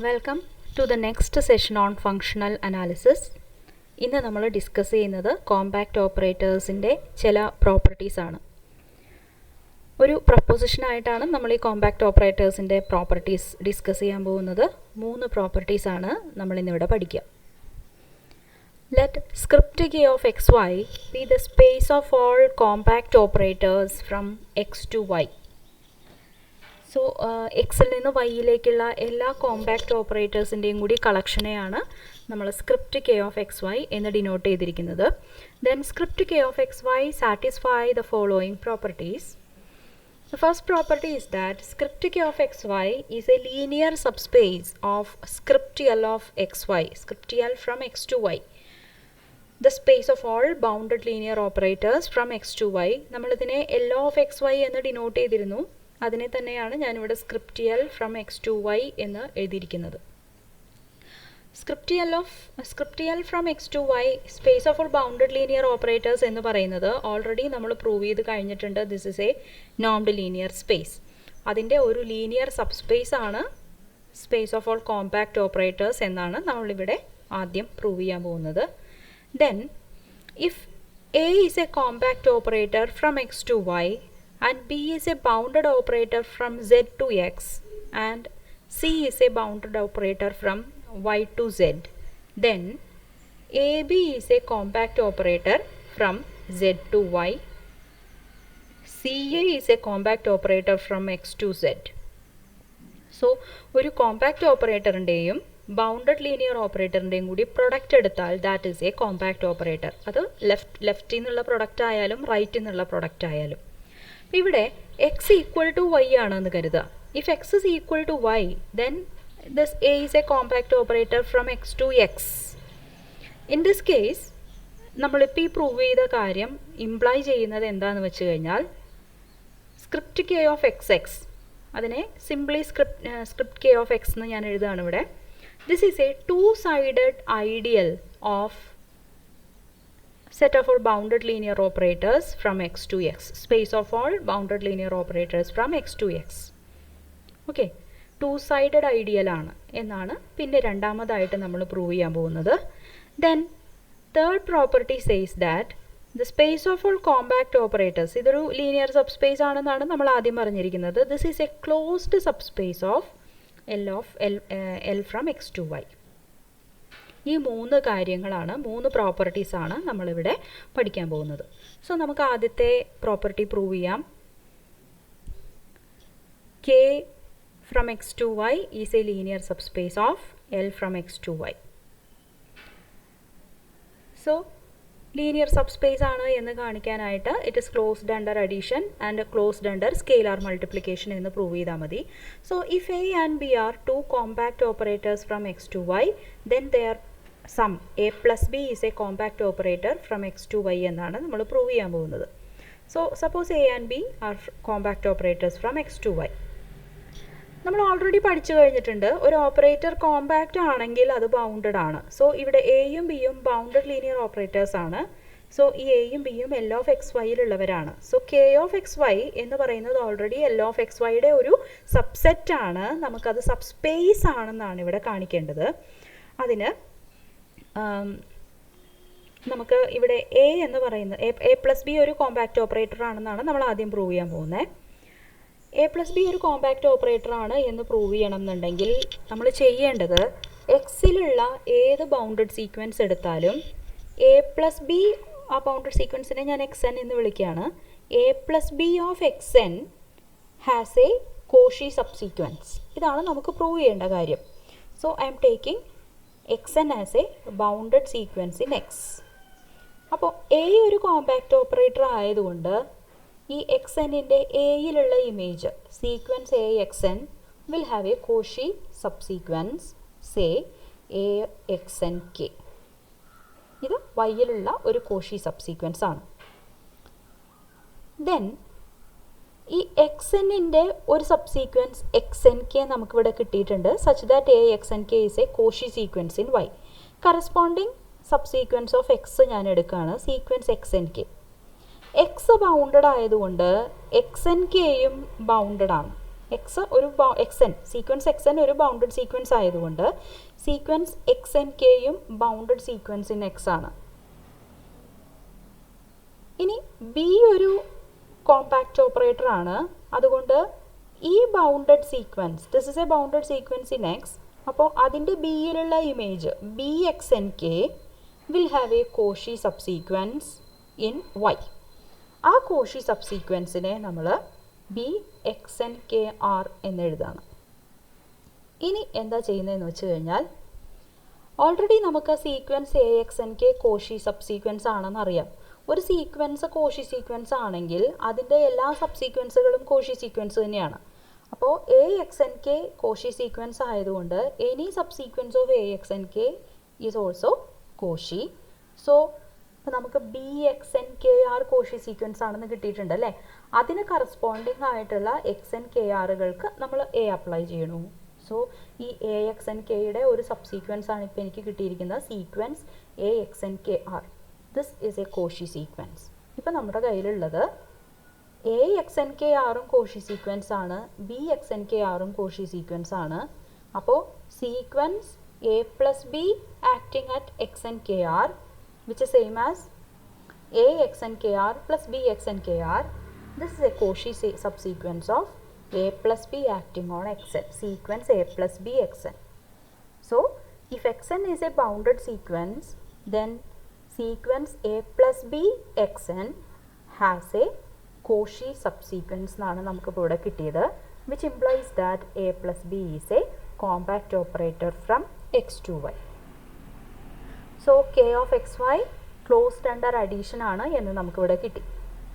Welcome to the next session on functional analysis. ഇന്ന് നമ്മൾ discuss ചെയ്യുന്നത് കോമ്പാക്റ്റ് ഓപ്പറേറ്റേഴ്സിൻ്റെ ചില പ്രോപ്പർട്ടീസാണ്. ഒരു പ്രൊപ്പോസിഷനായിട്ടാണ് നമ്മൾ ഈ കോമ്പാക്റ്റ് ഓപ്പറേറ്റേഴ്സിൻ്റെ പ്രോപ്പർട്ടീസ് ഡിസ്കസ് ചെയ്യാൻ പോകുന്നത്. 3 പ്രോപ്പർട്ടീസാണ് നമ്മളിന്നിവിടെ പഠിക്കുക. Let script k of xy be the space of all compact operators from x to y. So എക്സിൽ നിന്ന് വൈയിലേക്കുള്ള എല്ലാ കോമ്പാക്റ്റ് ഓപ്പറേറ്റേഴ്സിൻ്റെയും കൂടി കളക്ഷനെയാണ് നമ്മൾ സ്ക്രിപ്റ്റ് k of xy എന്ന് ഡിനോട്ട് ചെയ്തിരിക്കുന്നത്. Then script k of xy satisfy the following properties. The first property is that script k of xy is a linear subspace of script L of xy, script L from x to y. The space of all bounded linear operators from x to y. നമ്മളിതിനെ L of xy എന്ന് denote ചെയ്തിരുന്നു. അതിനെ തന്നെയാണ് ഞാനിവിടെ script L from X to Y എന്ന് എഴുതിയിരിക്കുന്നത്. Script L from X to Y space of all bounded linear operators എന്ന് പറയുന്നത് ഓൾറെഡി നമ്മൾ പ്രൂവ് ചെയ്ത് കഴിഞ്ഞിട്ടുണ്ട്. This is a normed linear space. അതിൻ്റെ ഒരു ലീനിയർ സബ്സ്പേസ് ആണ് space of all compact operators എന്നാണ് നമ്മളിവിടെ ആദ്യം പ്രൂവ് ചെയ്യാൻ പോകുന്നത്. Then if A is a compact operator from X to Y and B is a bounded operator from Z to X and C is a bounded operator from Y to Z, then AB is a compact operator from Z to Y, CA is a compact operator from X to Z. So ഒരു compact ഓപ്പറേറ്ററിൻ്റെയും bounded linear ഓപ്പറേറ്ററിൻ്റെയും കൂടി product എടുത്താൽ that is a compact operator. അത് ലെഫ്റ്റിൽ നിന്നുള്ള product ആയാലും റൈറ്റിൽ നിന്നുള്ള product ആയാലും. ഇവിടെ എക്സ് ഈക്വൽ ടു വൈ ആണെന്ന് കരുതുക. If X is equal to Y then this A is a compact operator from X to X. In this case നമ്മളിപ്പോൾ ഈ പ്രൂവ് ചെയ്ത കാര്യം ഇംപ്ലൈ ചെയ്യുന്നത് എന്താണെന്ന് വെച്ച് കഴിഞ്ഞാൽ സ്ക്രിപ്റ്റ് k of xx, അതിനെ simply script k of x എന്ന് ഞാൻ എഴുതുകയാണ് ഇവിടെ. This is a two sided ideal of set of all bounded linear operators from x to x, space of all bounded linear operators from x to x. Okay, two sided ideal ആണ് എന്നാണ് പിന്നെ രണ്ടാമതായിട്ട് നമ്മൾ prove ചെയ്യാൻ പോകുന്നത്. Then third property says that the space of all compact operators, ഇതൊരു linear subspace ആണെന്നാണ് നമ്മൾ ആദ്യം പറഞ്ഞിരിക്കുന്നത്. This is a closed subspace of L from X to Y. ഈ 3 കാര്യങ്ങളാണ്, 3 പ്രോപ്പർട്ടീസാണ് നമ്മളിവിടെ പഠിക്കാൻ പോകുന്നത്. സോ നമുക്ക് ആദ്യത്തെ പ്രോപ്പർട്ടി പ്രൂവ് ചെയ്യാം. K from x to y is a linear subspace of L from x to y. So linear subspace ആണ് എന്ന് കാണിക്കാനായിട്ട് it is closed under addition and closed under scalar multiplication എന്ന് prove ചെയ്താൽ മതി. So if A and B are two compact operators from X to Y then their sum A plus B is a compact operator from X to Y എന്നാണ് നമ്മൾ prove ചെയ്യാൻ പോകുന്നത്. So suppose A and B are compact operators from X to Y. നമ്മൾ already പഠിച്ചു കഴിഞ്ഞിട്ടുണ്ട്, ഒരു operator compact ആണെങ്കിൽ അത് ബൗണ്ടഡ് ആണ്. സോ ഇവിടെ എയും ബിയും ബൗണ്ടഡ് ലീനിയർ ഓപ്പറേറ്റേഴ്സ് ആണ്. സോ ഈ എയും ബിയും L of x yയിലുള്ളവരാണ്. സോ k of xy എന്ന് പറയുന്നത് ഓൾറെഡി L of xyയുടെ ഒരു സബ്സെറ്റ് ആണ്. നമുക്കത് സബ്സ്പേസ് ആണെന്നാണ് ഇവിടെ കാണിക്കേണ്ടത്. അതിന് നമുക്ക് ഇവിടെ എ എന്ന് പറയുന്നത് എ പ്ലസ് ബി ഒരു കോമ്പാക്റ്റ് ഓപ്പറേറ്റർ ആണെന്നാണ് നമ്മൾ ആദ്യം പ്രൂവ് ചെയ്യാൻ പോകുന്നത്. എ പ്ലസ് ബി ഒരു കോമ്പാക്റ്റ് ഓപ്പറേറ്റർ ആണ് എന്ന് പ്രൂവ് ചെയ്യണം എന്നുണ്ടെങ്കിൽ നമ്മൾ ചെയ്യേണ്ടത് എക്സിലുള്ള ഏത് ബൗണ്ടഡ് സീക്വൻസ് എടുത്താലും എ പ്ലസ് ബി, ആ ബൗണ്ടഡ് സീക്വൻസിനെ ഞാൻ എക്സ് എൻ എന്ന് വിളിക്കുകയാണ്. A plus B of X N has A Cauchy sub sequence. ഇതാണ് നമുക്ക് പ്രൂവ് ചെയ്യേണ്ട കാര്യം. So I am taking xn as a bounded sequence in x. അപ്പോൾ എ ഒരു കോമ്പാക്റ്റ് ഓപ്പറേറ്റർ ആയതുകൊണ്ട് ഈ xnൻ്റെ എയിലുള്ള image sequence A xn will have a Cauchy subsequence say A xn k. ഇത് വൈയിലുള്ള ഒരു കോഷി സബ് സീക്വൻസ് ആണ്. ദെൻ ഈ xnൻ്റെ ഒരു സബ് സീക്വൻസ് xnk നമുക്കിവിടെ കിട്ടിയിട്ടുണ്ട്. Such that A xnk is a Cauchy sequence in y. Corresponding subsequence of X ഞാൻ എടുക്കുകയാണ്, സീക്വൻസ് xnk. എക്സ് ബൗണ്ടഡ് ആയതുകൊണ്ട് xnkയും ബൗണ്ടഡ് ആണ്. എക്സ് ഒരു X N sequence X N ഒരു ബൗണ്ടഡ് സീക്വൻസ് ആയതുകൊണ്ട് സീക്വൻസ് എക്സ് എൻ കെയും bounded sequence in X ആണ്. ഇനി ബി ഒരു കോമ്പാക്റ്റ് ഓപ്പറേറ്റർ ആണ്. അതുകൊണ്ട് ഈ bounded sequence, this is a bounded sequence in X, അപ്പോൾ അതിൻ്റെ ബിയിലുള്ള image B X N K will have a Cauchy subsequence in Y. ആ കോഷി സബ്സീക്വൻസിനെ നമ്മൾ B X N K R എന്നെഴുതാണ്. ഇനി എന്താ ചെയ്യുന്നതെന്ന് വെച്ച് കഴിഞ്ഞാൽ, ഓൾറെഡി നമുക്ക് sequence A X N K Cauchy subsequence ആണെന്ന് അറിയാം. ഒരു സീക്വൻസ് കോഷി സീക്വൻസ് ആണെങ്കിൽ അതിൻ്റെ എല്ലാ സബ്സീക്വൻസുകളും കോഷി സീക്വൻസ് തന്നെയാണ്. അപ്പോൾ A X N K Cauchy sequence ആയതുകൊണ്ട് any subsequence of A X N K is also Cauchy. So നമുക്ക് B X N K R Cauchy sequence ആണെന്ന് കിട്ടിയിട്ടുണ്ട് അല്ലേ. അതിന് കറസ്പോണ്ടിങ് ആയിട്ടുള്ള എക്സ് എൻ കെ ആറുകൾക്ക് നമ്മൾ എ അപ്ലൈ ചെയ്യണു. സോ ഈ എ എക്സ് എൻ കെയുടെ ഒരു സബ്സീക്വൻസ് ആണ് ഇപ്പോൾ എനിക്ക് കിട്ടിയിരിക്കുന്നത്, sequence A X N K R. This is a Cauchy sequence. ഇപ്പം നമ്മുടെ കയ്യിലുള്ളത് എ എക്സ് എൻ കെ ആറും കോഷി സീക്വൻസ് ആണ്, ബി എക്സ് എൻ കെ ആറും കോഷി സീക്വൻസ് ആണ്. അപ്പോൾ sequence A plus B acting at X N K R which is same as a x n k r plus b x n k r. This is a Cauchy subsequence of a plus b acting on xn, sequence a plus b xn. So if xn is a bounded sequence, then sequence a plus b xn has a Cauchy subsequence എന്നാണ് നമുക്ക് ഇപ്പോൾ ഇവിടെ കിട്ടിയത്, which implies that a plus b is a compact operator from x to y. So K of X Y closed under addition ആണ് എന്ന് നമുക്കിവിടെ കിട്ടി.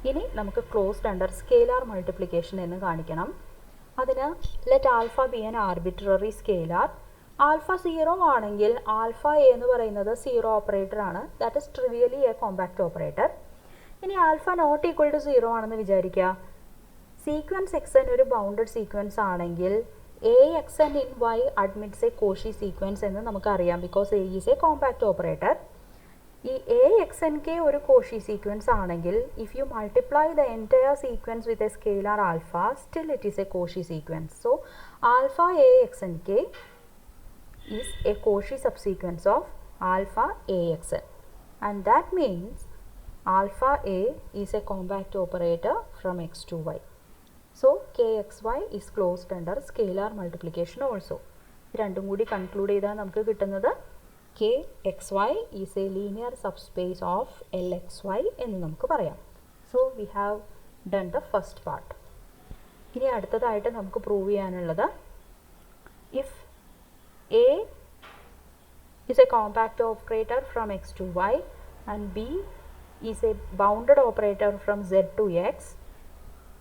ഇനി നമുക്ക് ക്ലോസ്ഡ് അണ്ടർ സ്കേലാർ മൾട്ടിപ്ലിക്കേഷൻ എന്ന് കാണിക്കണം. അതിന് let alpha be an arbitrary scalar. Alpha 0 ആണെങ്കിൽ ആൽഫ എ എന്ന് പറയുന്നത് 0 ഓപ്പറേറ്റർ ആണ്, that is trivially a compact operator. ഇനി ആൽഫ നോട്ട് ഈക്വൽ ടു 0 ആണെന്ന് വിചാരിക്കുക. സീക്വൻസ് എക്സ് എൻ ഒരു ബൗണ്ടഡ് സീക്വൻസ് ആണെങ്കിൽ A X N in Y admits a Cauchy sequence എന്ന് നമുക്കറിയാം, because A is a compact operator. ഈ A X N K ഒരു Cauchy sequence ആണെങ്കിൽ if you multiply the entire sequence with a scalar alpha, still it is a Cauchy sequence. So alpha A X N K is a Cauchy subsequence of alpha A X N, and that means alpha A is a compact operator from X to Y. So kxy is closed under scalar multiplication also. രണ്ടും കൂടി conclude ചെയ്താൽ നമുക്ക് കിട്ടുന്നത് kxy is a linear subspace of lxy എന്ന് നമുക്ക് പറയാം. So we have done the first part. ഇനി അടുത്തതായിട്ട് നമുക്ക് പ്രൂവ് ചെയ്യാനുള്ളത്, if A is a compact operator from x to y and B is a bounded operator from z to x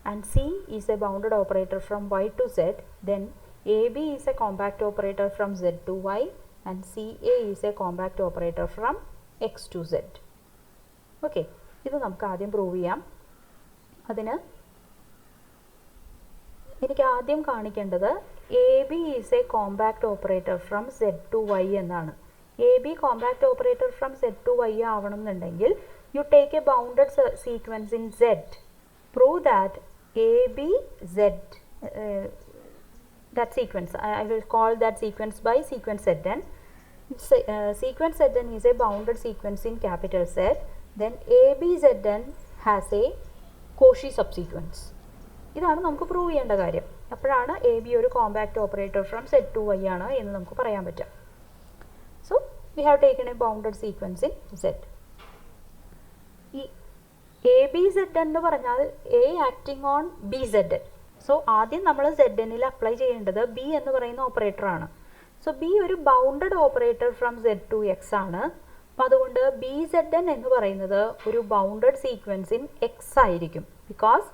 and C is a bounded operator from y to z, then AB is a compact operator from z to y and CA is a compact operator from x to z. Okay, ഇത് നമുക്ക് ആദ്യം prove ചെയ്യാം. അതിന് എനിക്ക് ആദ്യം കാണിക്കേണ്ടത് AB is a compact operator from z to y എന്നാണ്. AB compact operator from z to y ആവണം എന്നുണ്ടെങ്കിൽ you take a bounded sequence in z, prove that AB z, that sequence, I will call that sequence by sequence Zn. Sequence Zn is a bounded sequence in capital Z, then AB Zn has a Cauchy subsequence. ഇതാണ് നമുക്ക് prove ചെയ്യേണ്ട കാര്യം. അപ്പോഴാണ് A B ഒരു compact operator from Z to y ആണ് എന്ന് നമുക്ക് പറയാൻ പറ്റുക. So we have taken a bounded sequence in Z. ഈ എ ബി സെഡ് എന്ന് പറഞ്ഞാൽ A acting on B Z. So ആദ്യം നമ്മൾ സെഡ് എന്നിൽ അപ്ലൈ ചെയ്യേണ്ടത് ബി എന്ന് പറയുന്ന ഓപ്പറേറ്ററാണ്. സോ ബി ഒരു bounded operator from Z to X ആണ്. അപ്പോൾ അതുകൊണ്ട് ബി സെഡ് എൻ എന്ന് പറയുന്നത് ഒരു ബൗണ്ടഡ് സീക്വൻസ് ഇൻ എക്സ് ആയിരിക്കും, because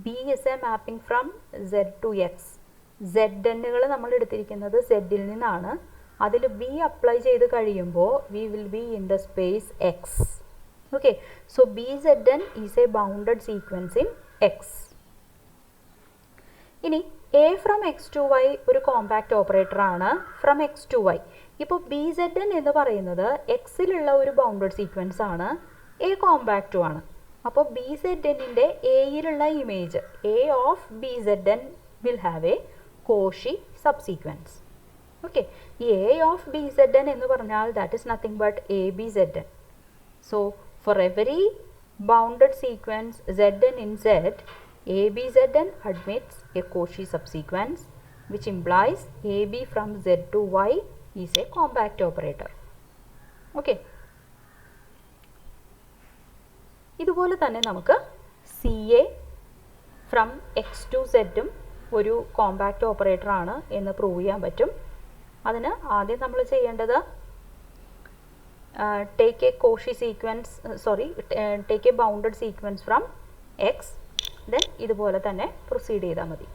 B is a mapping from Z to X. Z എന്നുകൾ നമ്മൾ എടുത്തിരിക്കുന്നത് സെഡിൽ നിന്നാണ്. അതിൽ ബി അപ്ലൈ ചെയ്ത് കഴിയുമ്പോൾ we will be in the space X. Okay, so BZN is a bounded sequence in X. ഇനി A from X to Y ഒരു കോമ്പാക്റ്റ് ഓപ്പറേറ്റർ ആണ് ഫ്രം X to Y. ഇപ്പോൾ BZN എന്ന് പറയുന്നത് എക്സിലുള്ള ഒരു ബൗണ്ടഡ് സീക്വൻസ് ആണ്, A കോമ്പാക്റ്റും ആണ്. അപ്പോൾ BZNൻ്റെ എയിലുള്ള image A of BZN will have a Cauchy subsequence. Okay, A of BZn എന്ന് പറഞ്ഞാൽ that is nothing but ABZn. So for every bounded sequence Zn in Z, ABZn admits a Cauchy subsequence, which implies AB from Z to Y is a compact operator. Okay. ഇതുപോലെ തന്നെ നമുക്ക് CA from X to Z ഉം ഒരു compact operator ആണ് എന്ന് prove ചെയ്യാൻ പറ്റും. അതിന് ആദ്യം നമ്മൾ ചെയ്യേണ്ടത് take A Cauchy sequence take A bounded sequence from X, then ഇതുപോലെ തന്നെ പ്രൊസീഡ് ചെയ്താൽ മതി.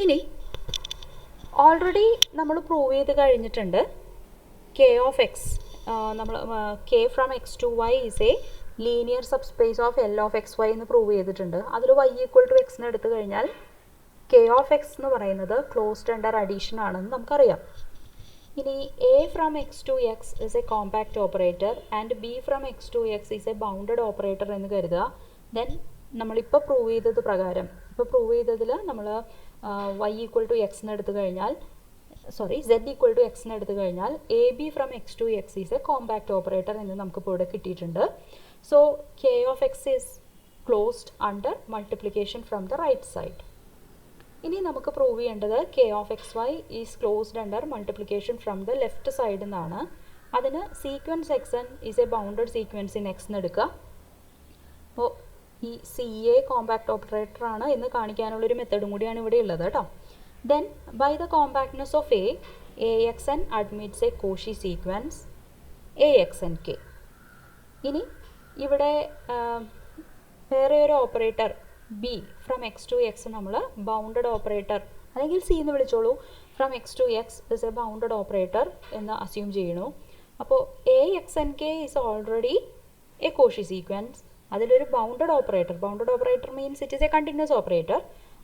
ഇനി ഓൾറെഡി നമ്മൾ പ്രൂവ് ചെയ്ത് കഴിഞ്ഞിട്ടുണ്ട് കെ ഓഫ് എക്സ്, നമ്മൾ K from X to Y is a linear subspace of L of X Y എന്ന് പ്രൂവ് ചെയ്തിട്ടുണ്ട്. അതിൽ വൈ ഈക്വൽ ടു എക്സിന് എടുത്തു കഴിഞ്ഞാൽ കെ ഓഫ് എക്സ് എന്ന് പറയുന്നത് ക്ലോസ്ഡ് അണ്ടർ അഡീഷൻ ആണെന്ന് നമുക്കറിയാം. ഇനി A from X to X is a compact operator and B from X to X is a bounded operator എന്ന് കരുതുക. ദെൻ നമ്മളിപ്പോൾ പ്രൂവ് ചെയ്തത് പ്രകാരം, ഇപ്പോൾ പ്രൂവ് ചെയ്തതിൽ നമ്മൾ വൈ ഈക്വൽ ടു എക്സിന് എടുത്തു കഴിഞ്ഞാൽ സെഡ് ഈക്വൽ ടു എക്സിന് എടുത്തു കഴിഞ്ഞാൽ A B from X to X is a compact operator എന്ന് നമുക്കിപ്പോൾ ഇവിടെ കിട്ടിയിട്ടുണ്ട്. So K of X is closed under multiplication from the right side. ഇനി നമുക്ക് പ്രൂവ് ചെയ്യേണ്ടത് K of X Y is closed under multiplication from the left side എന്നാണ്. അതിന് sequence X N is a bounded sequence in X എന്ന് എടുക്കുക. അപ്പോൾ ഈ C A compact operator ആണ് എന്ന് കാണിക്കാനുള്ളൊരു മെത്തേഡും കൂടിയാണ് ഇവിടെ ഉള്ളത് കേട്ടോ. Then by the compactness of A, AXN admits a Cauchy sequence AXNK. ഇനി ഇവിടെ വേറെ ഒരു operator B from X to X നമ്മൾ ബൗണ്ടഡ് ഓപ്പറേറ്റർ അല്ലെങ്കിൽ സി എന്ന് വിളിച്ചോളൂ, from X to X is a bounded operator എന്ന് അസ്യൂം ചെയ്യണു. അപ്പോൾ AXNK is already a Cauchy sequence. അതിലൊരു bounded operator means it is a continuous operator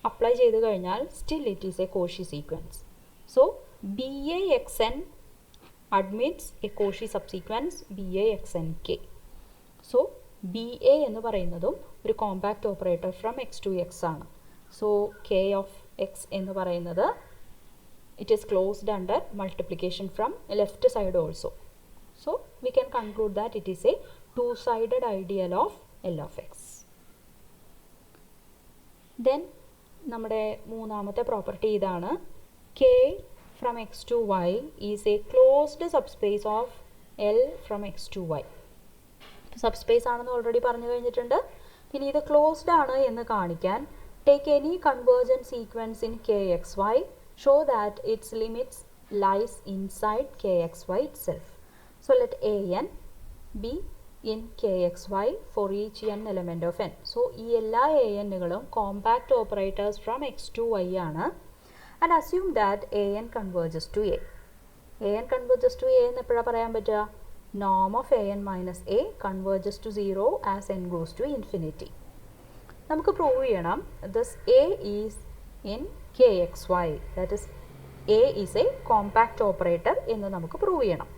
apply ചെയ്ത് കഴിഞ്ഞാൽ still it is a Cauchy sequence. So BAXN admits a Cauchy subsequence BAXNK. So BA എന്ന് പറയുന്നതും ഒരു compact operator from X to X ആണ്. So K of X എന്ന് പറയുന്നത് it is closed under multiplication from left side also. So we can conclude that it is a two sided ideal of L of X. Then നമ്മുടെ മൂന്നാമത്തെ property ഇതാണ്, K from X to Y is a closed subspace of L from X to Y. Subspace ആണെന്ന് already പറഞ്ഞു കഴിഞ്ഞിട്ടുണ്ട്. ഇനി ഇത് closed ആണ് എന്ന് കാണിക്കാൻ take any convergent sequence in K X Y, show that its limits lies inside K X Y itself. So let A N B in kxy for each n element of n. So ഈ എല്ലാ an-കളും compact operators from X to Y ആണ്. And assume that an converges to a. an converges to a എന്ന് എപ്പോഴാണ് പറയാൻ പറ്റുക? norm of an minus a converges to 0 as n goes to infinity. നമുക്ക് prove ചെയ്യണം this a is in kxy, that is a is a compact operator എന്ന് നമുക്ക് prove ചെയ്യണം.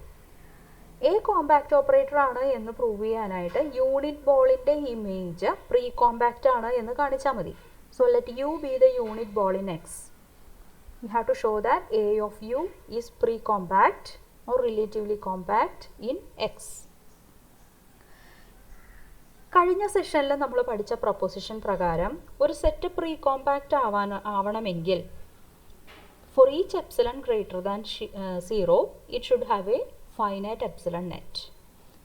A compact operator ആണ് എന്ന് പ്രൂവ് ചെയ്യാനായിട്ട് യൂണിറ്റ് ബോളിൻ്റെ image precompact ആണ് എന്ന് കാണിച്ചാൽ മതി. So let U be the unit ball in X. You have to show that A of U is precompact or relatively compact in X. കഴിഞ്ഞ സെഷനിൽ നമ്മൾ പഠിച്ച പ്രൊപ്പോസിഷൻ പ്രകാരം ഒരു സെറ്റ് പ്രീ കോമ്പാക്റ്റ് ആവണമെങ്കിൽ for each epsilon greater than 0 it should have a finite epsilon net.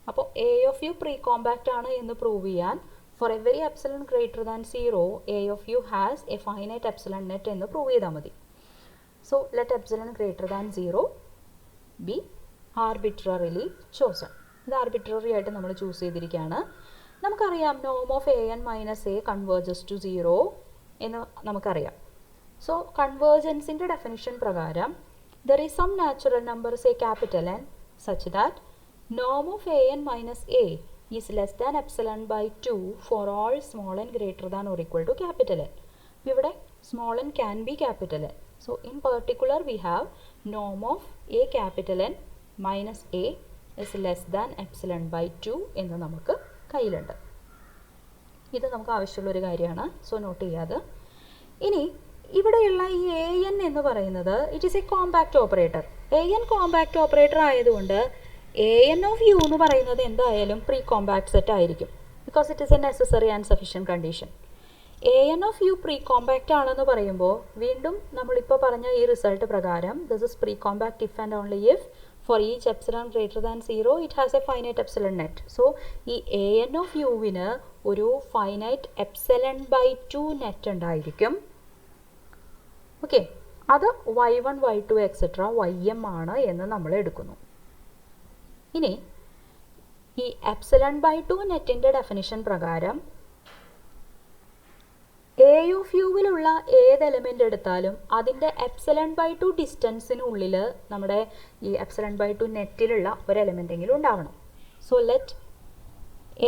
അപ്പോൾ A of U precompact ആണ് എന്ന് പ്രൂവ് ചെയ്യാൻ for every epsilon greater than 0 A of U has a finite epsilon net എന്ന് prove ചെയ്താൽ മതി. So let epsilon greater than 0 be arbitrarily chosen. ഇത് arbitrary ആയിട്ട് നമ്മൾ ചൂസ് ചെയ്തിരിക്കുകയാണ്. നമുക്കറിയാം നോം of A N minus A converges to 0 എന്ന് നമുക്കറിയാം. സോ കൺവേർജൻസിൻ്റെ ഡെഫിനിഷൻ പ്രകാരം there is some natural number, say capital N, such that norm of an minus a is less than epsilon by 2 for all small n greater than or equal to capital N. ഇവിടെ small n can be capital N. So in particular we have norm of a capital N minus a is less than epsilon by 2 എന്ന് നമുക്ക് കയ്യിലുണ്ട്. ഇത് നമുക്ക് ആവശ്യമുള്ളൊരു കാര്യമാണ്, so not ചെയ്യാതെ. ഇനി ഇവിടെയുള്ള ഈ എ എൻ എന്ന് പറയുന്നത് it is a compact operator. A N compact operator ആയതുകൊണ്ട് എ എൻ ഓഫ് യു എന്ന് പറയുന്നത് എന്തായാലും പ്രീ കോമ്പാക്റ്റ് സെറ്റ് ആയിരിക്കും, because it is a necessary and sufficient condition. A N of U precompact ആണെന്ന് പറയുമ്പോൾ വീണ്ടും നമ്മളിപ്പോൾ പറഞ്ഞ ഈ റിസൾട്ട് പ്രകാരം this is precompact if and only if for each epsilon greater than 0 it has a finite epsilon net. So ഈ A N of യുവിന് ഒരു finite epsilon by 2 net ഉണ്ടായിരിക്കും. ഓക്കെ, അത് y1 y2 എക്സെട്ര ym ആണ് എന്ന് നമ്മൾ എടുക്കുന്നു. ഇനി ഈ എപ്സിലൺ ബൈ 2 നെറ്റിൻ്റെ ഡെഫിനിഷൻ പ്രകാരം എ ഓഫ് യുവിലുള്ള ഏത് എലിമെൻ്റ് എടുത്താലും അതിൻ്റെ എപ്സിലൺ ബൈ 2 ഡിസ്റ്റൻസിനുള്ളിൽ നമ്മുടെ ഈ എപ്സിലൺ ബൈ 2 നെറ്റിലുള്ള ഒരു എലിമെൻ്റെങ്കിലും ഉണ്ടാവണം. So let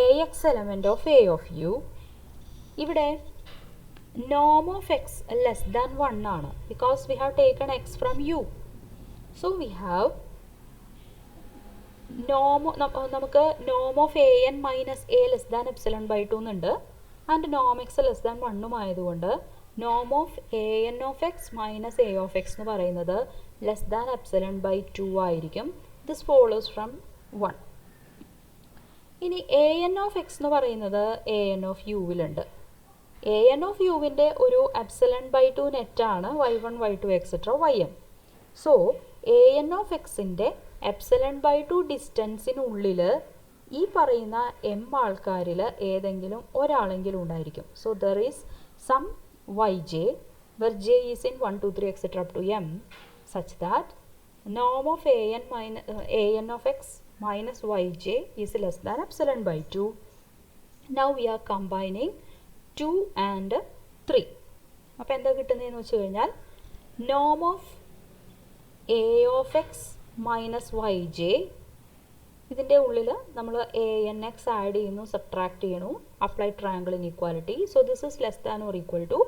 A X element of A of U, ഇവിടെ നോം ഓഫ് എക്സ് ലെസ് ദാൻ 1 ആണ്, because we have taken X from U. So we have നമുക്ക് നോം of A N minus A less than epsilon by 2 എന്നുണ്ട്. And നോം X less than 1 ആയതുകൊണ്ട് നോം of A N of X minus A of X എന്ന് പറയുന്നത് less than epsilon by 2 ആയിരിക്കും. This follows from 1. ഇനി എ എൻ ഓഫ് എക്സ് എന്ന് പറയുന്നത് എ എൻ ഓഫ് യുവിലുണ്ട്. എ എൻ ഓഫ് യുവിൻ്റെ ഒരു എപ്സിലൺ ബൈ 2 നെറ്റാണ് y1 y2 etcetera ym. So A N of എക്സിൻ്റെ എപ്സിലൺ ബൈ 2 ഡിസ്റ്റൻസിനുള്ളിൽ ഈ പറയുന്ന എം ആൾക്കാരിൽ ഏതെങ്കിലും ഒരാളെങ്കിലും ഉണ്ടായിരിക്കും. So there is some Y J where J is in 1 2 3 etcetera up to M such that നോം of A N of X minus Y J is less than epsilon by 2. Now we R combining 2 and 3. അപ്പോൾ എന്താ കിട്ടുന്നതെന്ന് വെച്ച് കഴിഞ്ഞാൽ നോം of A of X minus Y J, ഇതിൻ്റെ ഉള്ളിൽ നമ്മൾ A N X add ചെയ്യുന്നു, സബ്ട്രാക്ട് ചെയ്യണു, apply triangle inequality. So this is less than or equal to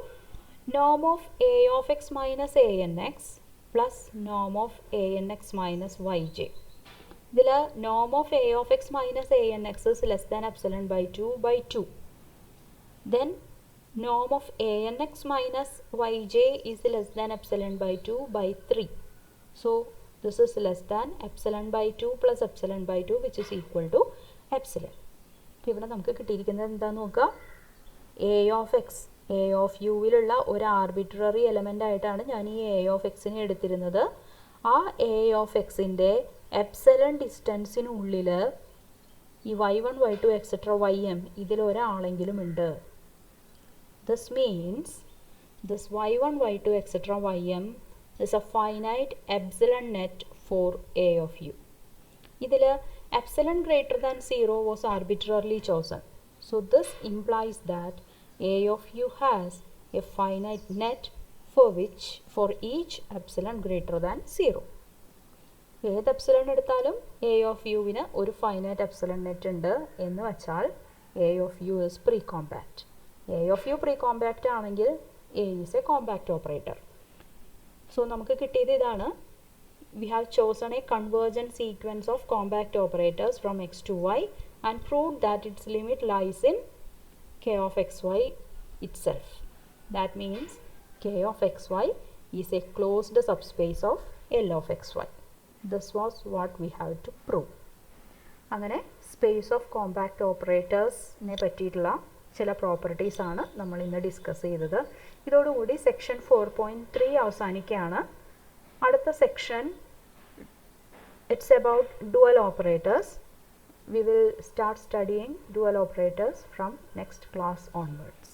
Noam of A of X minus A N X plus Noam of A N X minus Y J. ഇതിൽ നോം of A of X minus A N X is less than epsilon by 2 then നോം of A N X minus Y J is less than epsilon by 2/3. So this is less than epsilon by 2 plus epsilon by 2 which is equal to epsilon. അപ്പോൾ ഇവിടെ നമുക്ക് കിട്ടിയിരിക്കുന്നത് എന്താണെന്ന് നോക്കുക. A of x a of യുവിലുള്ള ഒരു arbitrary element ആയിട്ടാണ് ഞാൻ ഈ എ ഓഫ് എക്സിനെ എടുത്തിരുന്നത്. ആ എ ഓഫ് എക്സിൻ്റെ എപ്സിലൺ ഡിസ്റ്റൻസിനുള്ളിൽ ഈ y1 y2 എക്സെട്ര ym ഇതിലൊരാളെങ്കിലും ഉണ്ട്. This means this y1 y2 etcetera ym is a finite epsilon net for A of u. ഇതിൽ epsilon greater than 0 was arbitrarily chosen. So this implies that A of u has a finite net for each epsilon greater than 0. ഏത് epsilon എടുത്താലും A of uവിന് ഒരു finite epsilon net ഉണ്ട് എന്ന് വെച്ചാൽ A of u is pre-compact. A of u pre-compact ആണെങ്കിൽ A is a compact operator. So നമുക്ക് കിട്ടിയത് ഇതാണ്. We have chosen a convergent sequence of compact operators from x to y and proved that its limit lies in k of xy itself. That means k of xy is a closed subspace of L of xy. This was what we have to prove. അങ്ങനെ space of compact ഓപ്പറേറ്റേഴ്സിനെ പറ്റിയിട്ടുള്ള ചില properties ആണ് നമ്മൾ ഇന്ന് discuss ചെയ്തത്. ഇതോടുകൂടി section 4.3 അവസാനിക്കുകയാണ്. അടുത്ത section it's about dual operators. We will start studying dual operators from next class onwards.